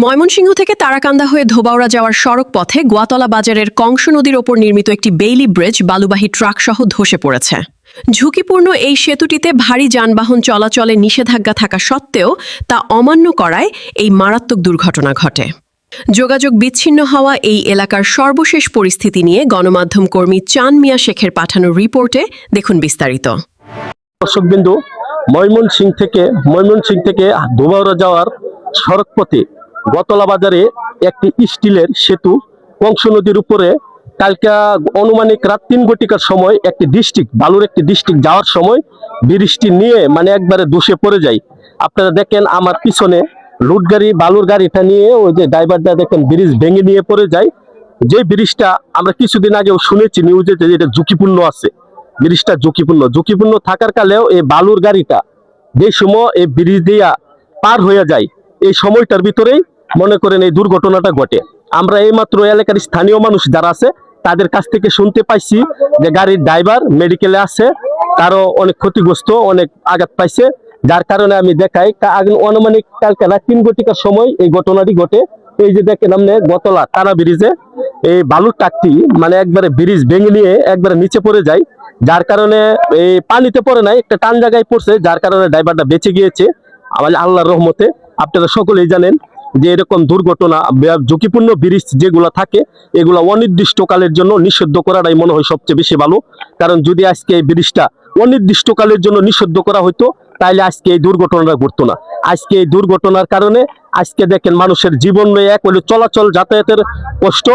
ময়মনসিংহ থেকে তারাকান্দা হয়ে ধোবাউড়া যাওয়ার সড়ক পথে গোয়াতলা বাজারের কংস নদীর ওপর নির্মিত একটি বেইলি ব্রিজ বালুবাহী ট্রাকসহ ধসে পড়েছে। ঝুঁকিপূর্ণ এই সেতুটিতে ভারী যানবাহন চলাচলে নিষেধাজ্ঞা থাকা সত্ত্বেও তা অমান্য করায় এই মারাত্মক দুর্ঘটনা ঘটে। যোগাযোগ বিচ্ছিন্ন হওয়া এই এলাকার সর্বশেষ পরিস্থিতি নিয়ে গণমাধ্যম কর্মী চান মিয়া শেখের পাঠানো রিপোর্টে দেখুন বিস্তারিত। দর্শকবিন্দু, ময়মনসিংহ থেকে ধোবাউড়া যাওয়ার সড়ক পথে গোয়াতলা বাজারে একটি স্টিলের সেতু কংস নদীর উপরে কালকে আনুমানিক রাত 3 ঘটিকার সময় বালুর একটি ডিস্ট্রিক্ট যাওয়ার সময় বৃষ্টি নিয়ে একবারে ধসে পড়ে যায়। আপনারা দেখেন আমার পিছনে লুট গাড়ি বালুর গাড়িটা নিয়ে ওই যে ড্রাইভারটা দেখেন ব্রিজ ভেঙে নিয়ে পড়ে যায়। যে ব্রিজটা আমরা কিছুদিন আগেও শুনেছি নিউজে যে এটা ঝুঁকিপূর্ণ আছে, ব্রিজটা ঝুঁকিপূর্ণ থাকার কালেও এই বালুর গাড়িটা যে সময় এই ব্রিজ দিয়া পার হয়ে যায় এই সময়টার ভিতরেই মনে করেন এই দুর্ঘটনাটা ঘটে। আমরা এইমাত্র এলাকার স্থানীয় মানুষ যারা আছে তাদের কাছ থেকে শুনতে পাইছি যে গাড়ির ড্রাইভার মেডিকেলে আছে, তারও অনেক ক্ষতিগ্রস্ত, অনেক আঘাত পাইছে। যার কারণে আমি দেখাই আনুমানিক কালকে রাত 3 ঘটিকার সময় এই ঘটনাটি ঘটে। এই যে দেখেন আপনি গোয়াতলা তারা ব্রিজে এই বালুর ট্রাকটি একবারে ব্রিজ ভেঙে নিয়ে একবারে নিচে পড়ে যায়। যার কারণে এই পানিতে পড়ে নাই, একটা টান জায়গায় পড়ছে, যার কারণে ড্রাইভারটা বেঁচে গিয়েছে আল্লাহর রহমতে। আপনারা সকলেই জানেন যে এরকম দুর্ঘটনা ঝুঁকিপূর্ণ ব্রিজ যেগুলো থাকে এগুলো অনির্দিষ্টকালের জন্য নিষিদ্ধ করাটাই মনে হয় সবচেয়ে বেশি ভালো। কারণ যদি আজকে এই ব্রিজটা অনির্দিষ্টকালের জন্য নিষিদ্ধ করা হইতো তাহলে আজকে এই দুর্ঘটনাটা ঘটতো না। আজকে এই দুর্ঘটনার কারণে আজকে দেখেন মানুষের জীবন নিয়ে এক হইলে চলাচল যাতায়াতের কষ্ট,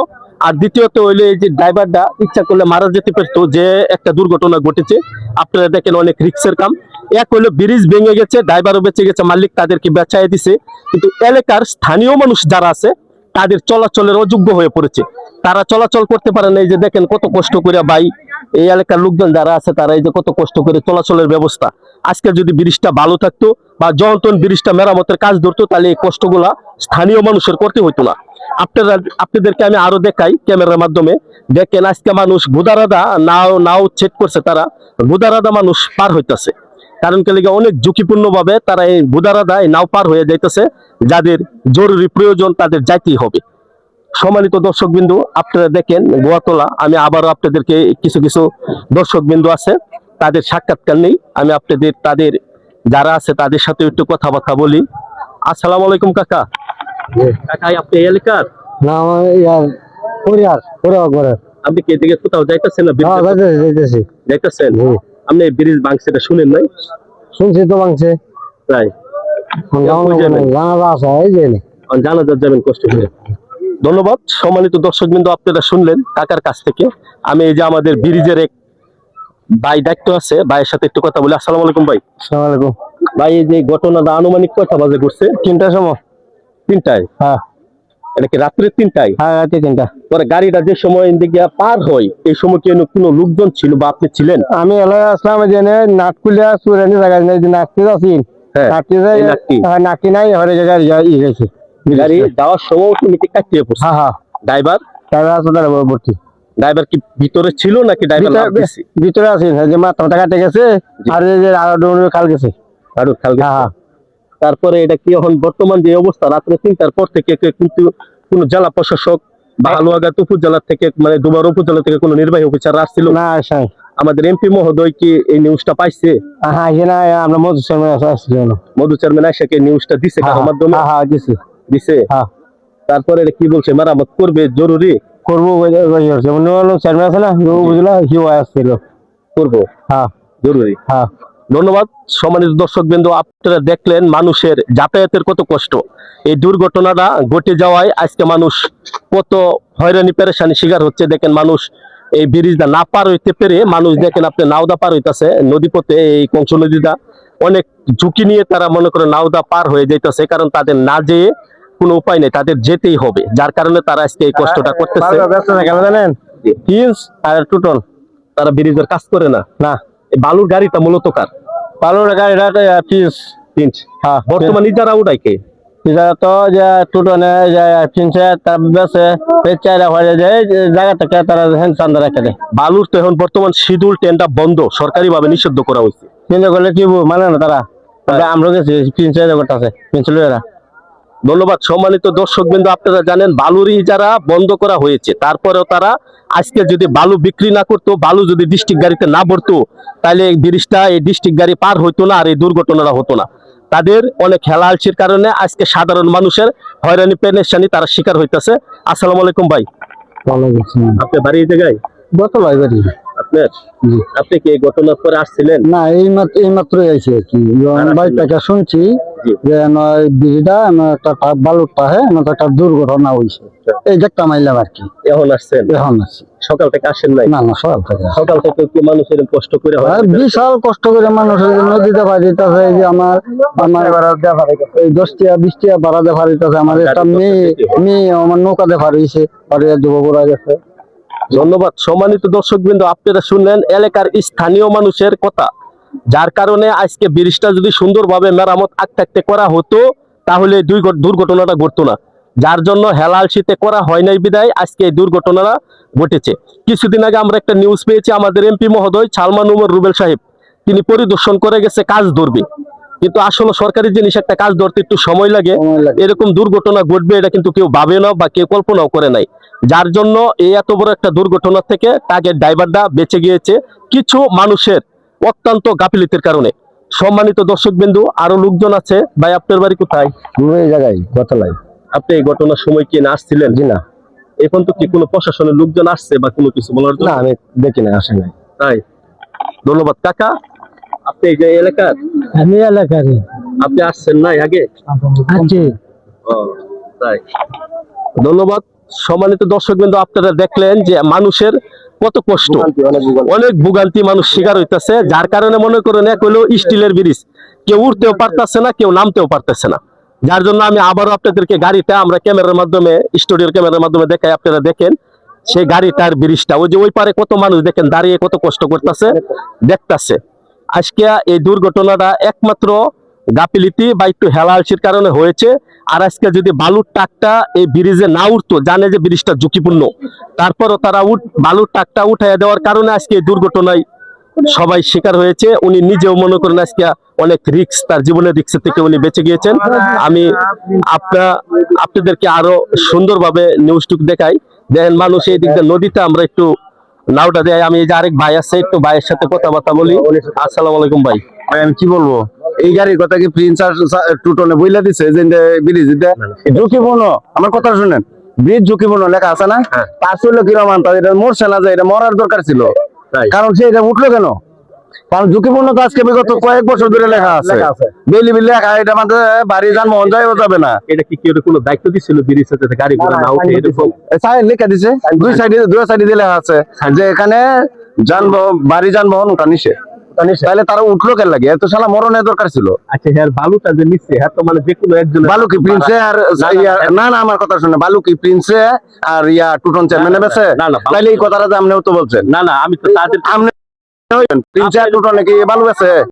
আর দ্বিতীয়ত হইলে এই যে ড্রাইভারটা ইচ্ছা করলে মারা যেতে পারতো, যে একটা দুর্ঘটনা ঘটেছে। আপনারা দেখেন অনেক রিক্সের কাম। এক হইলো ব্রিজ ভেঙে গেছে, ড্রাইভারও বেঁচে গেছে, মালিক তাদেরকে বেচাই দিছে, কিন্তু এলাকার স্থানীয় মানুষ যারা আছে তাদের চলাচলের অযোগ্য হয়ে পড়েছে, তারা চলাচল করতে পারে না। এই যে দেখেন কত কষ্ট করে ভাই এই এলাকার লোকজন যারা আছে তারা এই যে কত কষ্ট করে চলাচলের ব্যবস্থা। আজকে যদি ব্রিজটা ভালো থাকতো বা যখন ব্রিজটা মেরামতের কাজ ধরতো তাহলে এই কষ্টগুলা স্থানীয় মানুষের করতে হইতো না। আপনাদেরকে আমি আরো দেখাই ক্যামেরার মাধ্যমে। দেখেন আজকে মানুষ গুদারাদা নাও চেক করছে, তারা গুদারাদা মানুষ পার হইতেছে, কারণ কে লিগে অনেক ঝুঁকিপূর্ণ ভাবে তারা এই গুদারাদা এই নাও পার হয়ে যাইতেছে। যাদের জরুরি প্রয়োজন তাদের যাইতেই হবে। সম্মানিত দর্শকবিন্দু, আপনারা দেখেন গোয়াতলা, আমি আবারও আপনাদেরকে কিছু দর্শকবিন্দু আছে তাদের সাক্ষাৎকার নেই, আমি তাদের যারা আছে তাদের সাথে একটু কথাবার্তা বলি। আসসালামু আলাইকুম কাকা। আপনি এলাকার না আপনি কি এদিকে কোথাও যাইতেছেন না? যাইতেছেন। আপনি ব্রিজ ভাঙছে এটা শুনেন নাই? শুনছি তো ভাঙছে, তাই জানাজার যাবেন কষ্ট করে। ধন্যবাদ। সম্মানিত দর্শকবৃন্দ, আপনারা শুনলেন কাকার কাছ থেকে। আমি এই যে আমাদের ব্রিজের এক ভাই দায়িত্ব আছে, ভাইয়ের সাথে একটু কথা বলি। আসসালামু আলাইকুম ভাই। আসসালামু আলাইকুম ভাই, এই যে ঘটনাটা আনুমানিক কয়টা বাজে ঘটছে? 3টার সময়। 3টায়? হ্যাঁ। এটা কি রাত্রে 3টায়? হ্যাঁ, রাতে 3টা। পরে গাড়িটা যে সময় দিকে পার হয় এই সময় কি কোনো লোকজন ছিল বা আপনি ছিলেন? আমি এলাকায় আসলাম, জেনে নাটকুলিয়া সুরানি জায়গায় নাটকি আছি, নাটকি নাই হরে জায়গায় গেছে গাড়ি যাওয়ার সময় অটোমেটিক কাটিয়ে পড়ছে। হ্যাঁ হ্যাঁ, ড্রাইভার হাসপাতালে ভর্তি। ড্রাইভার কি ভিতরে ছিল নাকি ড্রাইভার ভিতরে আছে? যে মাথাটা কাটে গেছে আর খাল গেছে। হ্যাঁ। তারপরে এটা কি এখন বর্তমান যে অবস্থা, রাত্রে 3টার পর থেকে কিন্তু কোন জেলা প্রশাসক বা হালুয়াঘাট উপজেলা থেকে ধোবাউড়া উপজেলা থেকে কোন নির্বাহী অফিসার আসছিল না? আমাদের এমপি মহোদয় কি এই নিউজটা পাইছে? হ্যাঁ, আমরা মধু চেয়ারম্যান আইসাকে নিউজটা দিছে কার মাধ্যমে? হ্যাঁ দিছে। তারপরে এটা কি বলছে, মেরামত করবে, জরুরি করবো চেয়ারম্যান আছে না, বুঝলা হিও আসছিল, করবো। হ্যাঁ, জরুরি। হ্যাঁ। ধন্যবাদ। সম্মানিত দর্শকবৃন্দ, আপনারা দেখলেন মানুষের যাতায়াতের কত কষ্ট। এই দুর্ঘটনাটা ঘটে যাওয়ায় আজকে মানুষ কত হয়রানি পেরেশানি শিকার হচ্ছে। দেখেন মানুষ এই ব্রিজটা না পার হইতে পেরে মানুষ দেখেন আপনি নাওদা পার হইতেছে নদীপথে, এই কংস নদীটা অনেক ঝুঁকি নিয়ে তারা মনে করে নাওদা পার হয়ে যাইতেছে, কারণ তাদের না যেয়ে কোনো উপায় নেই, তাদের যেতেই হবে। যার কারণে তারা আজকে এই কষ্টটা করতেছে। জানেন টুটন তারা ব্রিজের কাজ করে না। বালুর গাড়িটা মূলত কার? বালুর গাড়িটা বর্তমানে যারা উঠাই কে তো যে টুটনে জায়গা থেকে তারা রেখে দেয়। বালুর তো এখন বর্তমান শিডিউল ট্রেনটা বন্ধ, সরকারি ভাবে নিষিদ্ধ করা হয়েছে। চিন্তা করলে কি মানে না তারা? আমরা গেছি 3-4 করতেছে পেন্সিলেরা। ধন্যবাদ। সম্মানিত দর্শক বিন্দু, আপনারা জানেন বালুর ইজারা বন্ধ করা হয়েছে, তারপরেও তারা আজকে যদি বালু বিক্রি না করতো, বালু যদি ডিস্ট্রিক্ট গাড়িতে না ভরতো, তাহলে এই ব্রিজটা এই ডিস্ট্রিক্ট গাড়ি পার হইতো না, আর এই দুর্ঘটনাটা হতো না। তাদের অনেক হেলালসির কারণে আজকে সাধারণ মানুষের হয়রানি পেরেশানি তারা শিকার হইতেছে। আসসালামু আলাইকুম ভাই, আপনার বাড়ি এই জায়গায়? গতলাই বাড়ি। আপনার আপনি কি এই ঘটনার পরে আসছিলেন? না, এই মাত্রই আইছি আর কি। ভাই থেকে শুনছি যে ব্রিজটা একটা বালুর পাহে একটা দুর্ঘটনা হয়েছে, এই দেখতে মাইলাম আর কি। এখন আসছেন? এখন আছি। সকাল থেকে আসেন নাই? না না, সকাল থেকে কি মানুষের কষ্ট করে হয়? বিশাল কষ্ট করে মানুষের নদীতে পারিতেছে। এই যে আমার এই 10 টাকা 20 টাকা ভাড়া দিয়ে পারিতেছে। আমার একটা মেয়ে আমার নৌকাতে পারিয়েছে, পারিয়ে যুবকরা গেছে। ধন্যবাদ। সম্মানিত দর্শক বিন্দু, আপনারা শুনলেন এলাকার স্থানীয় মানুষের কথা, যার কারণে আজকে ব্রিজটা যদি সুন্দরভাবে মেরামত আগ থাকতে করা হতো, তাহলে দুর্ঘটনাটা ঘটতো না। যার জন্য হেলালসিতে করা হয় নাই বিদায় আজকে এই দুর্ঘটনাটা ঘটেছে। কিছুদিন আগে আমরা একটা নিউজ পেয়েছি, আমাদের এমপি মহোদয় সালমান উমর রুবেল সাহেব তিনি পরিদর্শন করে গেছে কাজ ধরবে, কিন্তু আসলে সরকারি জিনিস একটা কাজ ধরতে একটু সময় লাগে। এরকম দুর্ঘটনা ঘটবে এটা কিন্তু কেউ ভাবে না বা কেউ কল্পনাও করে নাই। যার জন্য এই এত বড় একটা দুর্ঘটনা থেকে তাকে ড্রাইভারটা বেঁচে গিয়েছে কিছু মানুষের অত্যন্ত গাফিলতির কারণে। সম্মানিত দর্শক বিন্দু, আরো লোকজন আছে। ভাই, আপনার বাড়ি কোথায়? এই জায়গায় গতলাই। আপনি এই ঘটনার সময় কি না আসছিলেন? জি না। এখন তো কি কোনো প্রশাসনের লোকজন আসছে বা কোনো কিছু বলার জন্য? না, আমি দেখি না, আসে নাই। তাই, ধন্যবাদ। কাকা, আপনি এই যে এলাকার? আমি এলাকারই। আপনি আসছেন নাই আগে? আছি। ও, তাই, ধন্যবাদ। সম্মানিত দর্শক বিন্দু, আপনারা দেখলেন যে মানুষের কত কষ্ট, অনেক ভোগান্তি মানুষ শিকার হইতেছে। যার কারণে মনে করেন এক হলো স্টিলের ব্রিজ, কেউ উঠতেও পারতেছে না, কেউ নামতেও পারতেছে না। যার জন্য আমি আবারও আপনাদেরকে গাড়িটা আমরা ক্যামেরার মাধ্যমে, স্টুডিওর ক্যামেরার মাধ্যমে দেখাই, আপনারা দেখেন সেই গাড়িটার ব্রিজটা। ওই যে ওই পারে কত মানুষ দেখেন দাঁড়িয়ে কত কষ্ট করতেছে, দেখতেছে। আজকে এই দুর্ঘটনাটা একমাত্র গাফিলিতি বা একটু হেলালসির কারণে হয়েছে। আর আজকে যদি বালুর ট্রাকটা এই ব্রিজে না উঠতো, জানে যে ব্রিজটা ঝুঁকিপূর্ণ, তারপরও তারা বালুর ট্রাকটা উঠাইয়া দেওয়ার কারণে আজকে এই দুর্ঘটনায় সবাই শিকার হয়েছে। উনি নিজেও মনে করেন আজকে অনেক রিস্ক, তার জীবনের রিস্ক থেকে উনি বেঁচে গিয়েছেন। আমি আপনাদেরকে আরো সুন্দরভাবে নিউজটুকু দেখাই। দেখেন মানুষ এই দিক দিয়ে নদীতে আমরা একটু নাওটা দেয়। আমি এই যে আরেক ভাই আছে, একটু ভাইয়ের সাথে কথাবার্তা বলি। আসসালামু আলাইকুম ভাই। ভাই, আমি কি বলবো, এই গাড়ির কথা কি প্রিন্স আর টুটনে বইলা দিছে যে ব্রিজ ঝুঁকিপূর্ণ? আমার কথা শুনেন, ব্রিজ ঝুঁকিপূর্ণ লেখা আছে না? তার ছিল কিরমান, এটা মরছে না, যে এটা মরার দরকার ছিল, কারণ সে এটা উঠলো কেন? কারণ ঝুঁকিপূর্ণ তো আজকে বিগত কয়েক বছর ধরে লেখা আছে, বেলি বিল লেখা। এটা আমাদের বাড়ি যানবাহন যাবে না। এটা কি কেউ কোনো দায়িত্ব দিছিল ব্রিজ সাথে গাড়ি ঘোড়া না উঠে? এরকম লেখা দিছে, দুই সাইডে দিয়ে লেখা আছে যে এখানে যানবাহন, বাড়ি যানবাহন উঠা নিষেধ। তাহলে তারা উঠলো কেন লাগে? এত সালা মরণের দরকার ছিল। আচ্ছা, হ্যাঁ, বালুটা যে নিচ্ছে, হ্যাঁ, তো মানে যে কোনো একজন। বালু কি প্রিন্সে আর না না, আমার কথা শুনে, বালু কি প্রিন্সে আর টুটন চেয়ারম্যানে বেছে? তাহলে এই কথাটা যে আপনিও তো বলছেন। না না, আমি তো তাদের আপনি প্রিন্সে আর টুটনে কি বালু বেছে?